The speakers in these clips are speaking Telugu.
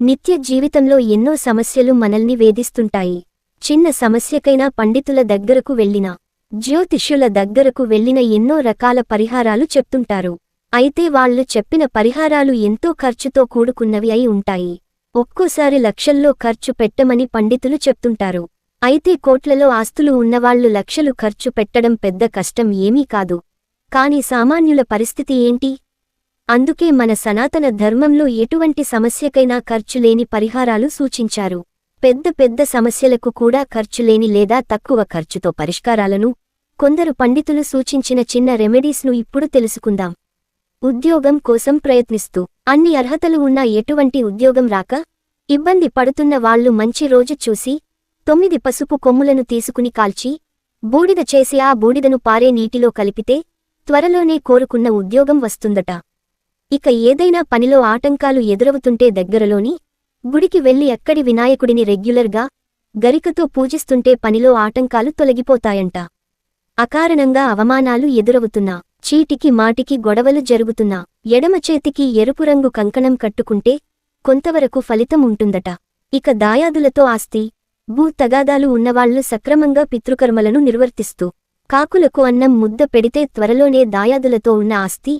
నిత్య జీవితంలో ఎన్నో సమస్యలు మనల్ని వేధిస్తుంటాయి. చిన్న సమస్యకైనా పండితుల దగ్గరకు వెళ్ళినా, జ్యోతిష్యుల దగ్గరకు వెళ్ళిన ఎన్నో రకాల పరిహారాలు చెప్తుంటారు. అయితే వాళ్ళు చెప్పిన పరిహారాలు ఎంతో ఖర్చుతో కూడుకున్నవి అయి ఉంటాయి. ఒక్కోసారి లక్షల్లో ఖర్చు పెట్టమని పండితులు చెప్తుంటారు. అయితే కోట్లలో ఆస్తులు ఉన్నవాళ్లు లక్షలు ఖర్చు పెట్టడం పెద్ద కష్టం ఏమీ కాదు. కాని సామాన్యుల పరిస్థితి ఏంటి? అందుకే మన సనాతన ధర్మంలో ఎటువంటి సమస్యకైనా ఖర్చులేని పరిహారాలు సూచించారు. పెద్ద పెద్ద సమస్యలకు కూడా ఖర్చులేని లేదా తక్కువ ఖర్చుతో పరిష్కారాలను కొందరు పండితులు సూచించిన చిన్న రెమెడీస్ను ఇప్పుడు తెలుసుకుందాం. ఉద్యోగం కోసం ప్రయత్నిస్తూ అన్ని అర్హతలు ఉన్న ఎటువంటి ఉద్యోగం రాక ఇబ్బంది పడుతున్న వాళ్లు మంచి రోజు చూసి 9 పసుపు కొమ్ములను తీసుకుని కాల్చి బూడిద చేసి ఆ బూడిదను పారే నీటిలో కలిపితే త్వరలోనే కోరుకున్న ఉద్యోగం వస్తుందట. ఇక ఏదైనా పనిలో ఆటంకాలు ఎదురవుతుంటే దగ్గరలోని గుడికి వెళ్లి అక్కడి వినాయకుడిని రెగ్యులర్గా గరికతో పూజిస్తుంటే పనిలో ఆటంకాలు తొలగిపోతాయంట. అకారణంగా అవమానాలు ఎదురవుతున్నా, చీటికి మాటికి గొడవలు జరుగుతున్నా ఎడమ చేతికి ఎరుపు రంగు కంకణం కట్టుకుంటే కొంతవరకు ఫలితం ఉంటుందట. ఇక దాయాదులతో ఆస్తి, భూ తగాదాలు ఉన్నవాళ్లు సక్రమంగా పితృకర్మలను నిర్వర్తిస్తూ కాకులకు అన్నం ముద్ద పెడితే త్వరలోనే దాయాదులతో ఉన్న ఆస్తి,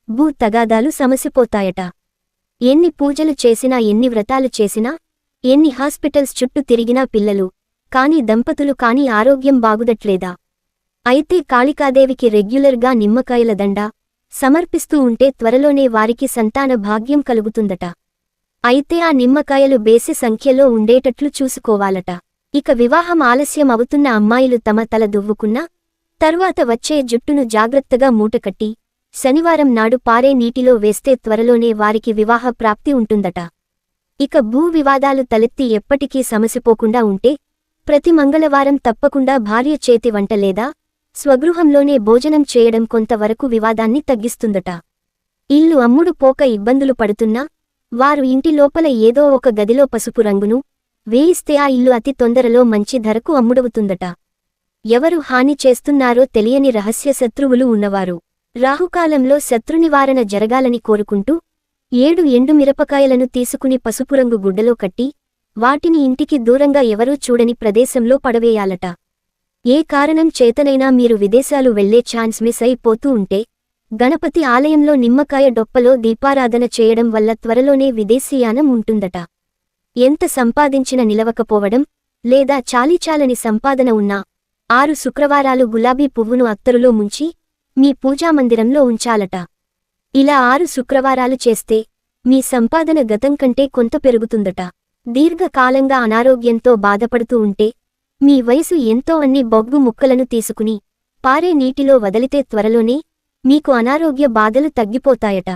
భూ తగాదాలు సమసిపోతాయట. ఎన్ని పూజలు చేసినా, ఎన్ని వ్రతాలు చేసినా, ఎన్ని హాస్పిటల్స్ చుట్టూ తిరిగినా పిల్లలు కాని దంపతులు కాని ఆరోగ్యం బాగుదట్లేదా? అయితే కాళికాదేవికి రెగ్యులర్గా నిమ్మకాయల దండ సమర్పిస్తూ ఉంటే త్వరలోనే వారికి సంతాన భాగ్యం కలుగుతుందట. అయితే ఆ నిమ్మకాయలు బేసి సంఖ్యలో ఉండేటట్లు చూసుకోవాలట. ఇక వివాహం ఆలస్యం అవుతున్న అమ్మాయిలు తమ తల దువ్వుకున్నా తరువాత వచ్చే జుట్టును జాగ్రత్తగా మూటకట్టి శనివారం నాడు పారే నీటిలో వేస్తే త్వరలోనే వారికి వివాహ ప్రాప్తి ఉంటుందట. ఇక భూ వివాదాలు తలెత్తి ఎప్పటికీ సమసిపోకుండా ఉంటే ప్రతి మంగళవారం తప్పకుండా భార్య చేతి వంట లేదా స్వగృహంలోనే భోజనం చేయడం కొంతవరకు వివాదాన్ని తగ్గిస్తుందట. ఇల్లు అమ్ముడు పోక ఇబ్బందులు పడుతున్నా వారు ఇంటి లోపల ఏదో ఒక గదిలో పసుపు రంగును వేయిస్తే ఆ ఇల్లు అతి తొందరలో మంచి ధరకు అమ్ముడవుతుందట. ఎవరు హాని చేస్తున్నారో తెలియని రహస్య శత్రువులు ఉన్నవారు రాహుకాలంలో శత్రునివారణ జరగాలని కోరుకుంటూ 7 ఎండుమిరపకాయలను తీసుకుని పసుపురంగు గుడ్డలో కట్టి వాటిని ఇంటికి దూరంగా ఎవరూ చూడని ప్రదేశంలో పడవేయాలట. ఏ కారణం చేతనైనా మీరు విదేశాలు వెళ్లే ఛాన్స్ మిస్ అయిపోతూ ఉంటే గణపతి ఆలయంలో నిమ్మకాయ డొప్పలో దీపారాధన చేయడం వల్ల త్వరలోనే విదేశీయానం ఉంటుందట. ఎంత సంపాదించిన నిలవకపోవడం లేదా చాలీచాలని సంపాదన ఉన్నా 6 శుక్రవారాలు గులాబీ పువ్వును అత్తరులో ముంచి మీ పూజామందిరంలో ఉంచాలట. ఇలా 6 శుక్రవారాలు చేస్తే మీ సంపాదన గతం కంటే కొంత పెరుగుతుందట. దీర్ఘకాలంగా అనారోగ్యంతో బాధపడుతూ ఉంటే మీ వయసు ఎంతో అన్ని బొగ్గు ముక్కలను తీసుకుని పారే నీటిలో వదిలితే త్వరలోనే మీకు అనారోగ్య బాధలు తగ్గిపోతాయట.